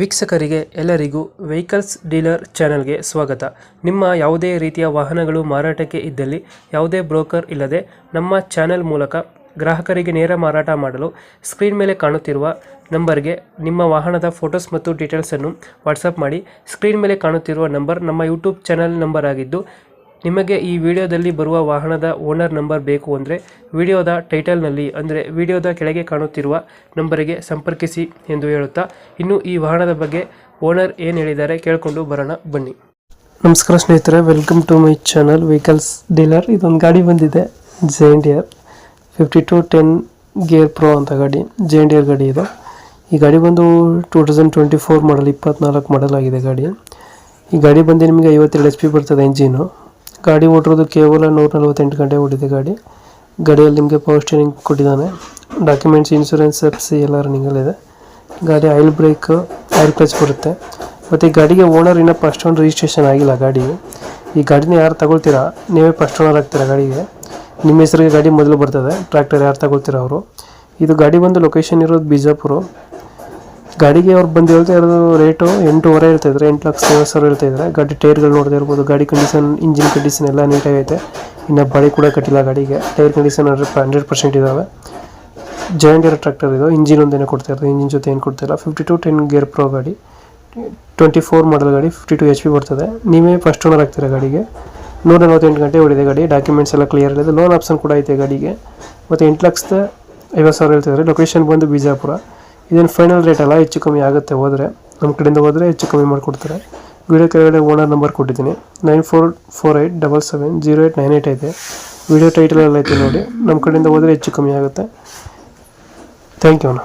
ವೀಕ್ಷಕರಿಗೆ ಎಲ್ಲರಿಗೂ vehicles dealer ಚಾನೆಲ್ಗೆ ಸ್ವಾಗತ. ನಿಮ್ಮ ಯಾವುದೇ ರೀತಿಯ ವಾಹನಗಳು ಮಾರಾಟಕ್ಕೆ ಇದ್ದಲ್ಲಿ ಯಾವುದೇ ಬ್ರೋಕರ್ ಇಲ್ಲದೆ ನಮ್ಮ ಚಾನೆಲ್ ಮೂಲಕ ಗ್ರಾಹಕರಿಗೆ ನೇರ ಮಾರಾಟ ಮಾಡಲು ಸ್ಕ್ರೀನ್ ಮೇಲೆ ಕಾಣುತ್ತಿರುವ ನಂಬರ್ಗೆ ನಿಮ್ಮ ವಾಹನದ ಫೋಟೋಸ್ ಮತ್ತು ಡೀಟೇಲ್ಸನ್ನು ವಾಟ್ಸಪ್ ಮಾಡಿ. ಸ್ಕ್ರೀನ್ ಮೇಲೆ ಕಾಣುತ್ತಿರುವ ನಂಬರ್ ನಮ್ಮ ಯೂಟ್ಯೂಬ್ ಚಾನೆಲ್ ನಂಬರ್ ಆಗಿದ್ದು, ನಿಮಗೆ ಈ ವಿಡಿಯೋದಲ್ಲಿ ಬರುವ ವಾಹನದ ಓನರ್ ನಂಬರ್ ಬೇಕು ಅಂದರೆ ವಿಡಿಯೋದ ಟೈಟಲ್ನಲ್ಲಿ ಅಂದರೆ ವಿಡಿಯೋದ ಕೆಳಗೆ ಕಾಣುತ್ತಿರುವ ನಂಬರಿಗೆ ಸಂಪರ್ಕಿಸಿ ಎಂದು ಹೇಳುತ್ತಾ, ಇನ್ನು ಈ ವಾಹನದ ಬಗ್ಗೆ ಓನರ್ ಏನು ಹೇಳಿದ್ದಾರೆ ಕೇಳಿಕೊಂಡು ಬರೋಣ ಬನ್ನಿ. ನಮಸ್ಕಾರ ಸ್ನೇಹಿತರೆ, welcome to my channel vehicles dealer. ಇದೊಂದು ಗಾಡಿ ಬಂದಿದೆ, ಜೆಂಡಿಯರ್ 5210 ಗೇರ್ ಪ್ರೋ ಅಂತ ಗಾಡಿ, ಜೆಂಡಿಯರ್ ಗಾಡಿ ಇದು. ಈ ಗಾಡಿ ಬಂದು 2024 ಮಾಡಲ್, 24 ಮಾಡಲ್ ಆಗಿದೆ ಗಾಡಿ. ಈ ಗಾಡಿ ಬಂದು ನಿಮಗೆ 52 HP ಬರ್ತದೆ ಇಂಜಿನು. ಗಾಡಿ ಓಡಿರೋದು ಕೇವಲ 148 ಗಂಟೆ ಓಡಿದೆ ಗಾಡಿ. ಗಾಡಿಯಲ್ಲಿ ನಿಮಗೆ ಪವರ್ ಸ್ಟೀರಿಂಗ್ ಕೊಟ್ಟಿದ್ದಾನೆ. ಡಾಕ್ಯುಮೆಂಟ್ಸ್, ಇನ್ಶೂರೆನ್ಸ್, FC ಎಲ್ಲ ರನ್ನಿಂಗಲ್ಲಿದೆ. ಗಾಡಿ ಆಯಿಲ್ ಬ್ರೇಕ್, ಆಯಿಲ್ ಕ್ಲಚ್ ಬರುತ್ತೆ. ಮತ್ತು ಈ ಗಾಡಿಗೆ ಓನರ್ ಇನ್ನೂ ಫಸ್ಟ್ ಓನರ್ ರಿಜಿಸ್ಟ್ರೇಷನ್ ಆಗಿಲ್ಲ ಗಾಡಿ. ಈ ಗಾಡಿನ ಯಾರು ತಗೊಳ್ತೀರಾ ನೀವೇ ಫಸ್ಟ್ ಓನರ್ ಆಗ್ತೀರಾ ಗಾಡಿಗೆ. ನಿಮ್ಮ ಹೆಸರಿಗೆ ಗಾಡಿ ಮೊದಲು ಬರ್ತದೆ. ಟ್ರ್ಯಾಕ್ಟರ್ ಯಾರು ತಗೊಳ್ತೀರಾ ಅವರು. ಇದು ಗಾಡಿ ಬಂದು ಲೊಕೇಶನ್ ಇರೋದು ಬಿಜಾಪುರ. ಗಾಡಿಗೆ ಅವ್ರು ಬಂದು ಹೇಳ್ತಾ ಇರೋದು ರೇಟು 8.5 ಹೇಳ್ತಾಯಿದ್ದಾರೆ, 8,50,000 ಹೇಳ್ತಾಯಿದ್ದಾರೆ. ಗಾಡಿ ಟೈರ್ಗಳು ನೋಡ್ತಾ ಇರ್ಬೋದು. ಗಾಡಿ ಕಂಡೀಷನ್, ಇಂಜಿನ್ ಕಂಡೀಷನ್ ಎಲ್ಲ ನೀಟಾಗೈತೆ. ಇನ್ನು ಬಾಡಿ ಕೂಡ ಕಟ್ಟಿಲ್ಲ ಗಾಡಿಗೆ. ಟೈರ್ ಕಂಡೀಷನ್ 100% ಇದ್ದಾವೆ. ಜಾಯಿಂಡಿಯರ್ ಟ್ರ್ಯಾಕ್ಟರ್ ಇದು. ಇಂಜಿನ್ ಒಂದೇನೆ ಕೊಡ್ತಾ ಇರೋದು, ಇಂಜಿನ್ ಜೊತೆ ಏನು ಕೊಡ್ತಾಯಿಲ್ಲ. 5210 ಗೇರ್ ಪ್ರೋ ಗಾಡಿ, 24 ಮಾಡಲ್ ಗಾಡಿ, 52 HP ಬರ್ತದೆ. ನೀವೇ ಫಸ್ಟ್ ಓನರ್ ಆಗ್ತೀರಾ ಗಾಡಿಗೆ. 148 ಗಂಟೆ ಓಡಿದೆ ಗಾಡಿ. ಡಾಕ್ಯುಮೆಂಟ್ಸ್ ಎಲ್ಲ ಕ್ಲಿಯರ್ ಇದೆ. ಲೋನ್ ಆಪ್ಷನ್ ಕೂಡ ಐತೆ ಗಾಡಿಗೆ. ಮತ್ತು 8,50,000 ಹೇಳ್ತಿದ್ದಾರೆ. ಲೊಕೇಶನ್ ಬಂದು ಬಿಜಾಪುರ. ಇದೇನು ಫೈನಲ್ ರೇಟ್ ಅಲ್ಲ, ಹೆಚ್ಚು ಕಮ್ಮಿ ಆಗುತ್ತೆ ಹೋದರೆ. ನಮ್ಮ ಕಡೆಯಿಂದ ಹೋದರೆ ಹೆಚ್ಚು ಕಮ್ಮಿ ಮಾಡಿಕೊಡ್ತಾರೆ. ವಿಡಿಯೋ ಕೆಳಗಡೆ ಓನರ್ ನಂಬರ್ ಕೊಟ್ಟಿದ್ದೀನಿ, 9448770898 ಐತೆ. ವಿಡಿಯೋ ಟೈಟಲಲ್ಲಿ ಐತೆ ನೋಡಿ. ನಮ್ಮ ಕಡೆಯಿಂದ ಹೋದರೆ ಹೆಚ್ಚು ಕಮ್ಮಿ ಆಗುತ್ತೆ. ಥ್ಯಾಂಕ್ ಯು ಅಣ್ಣ.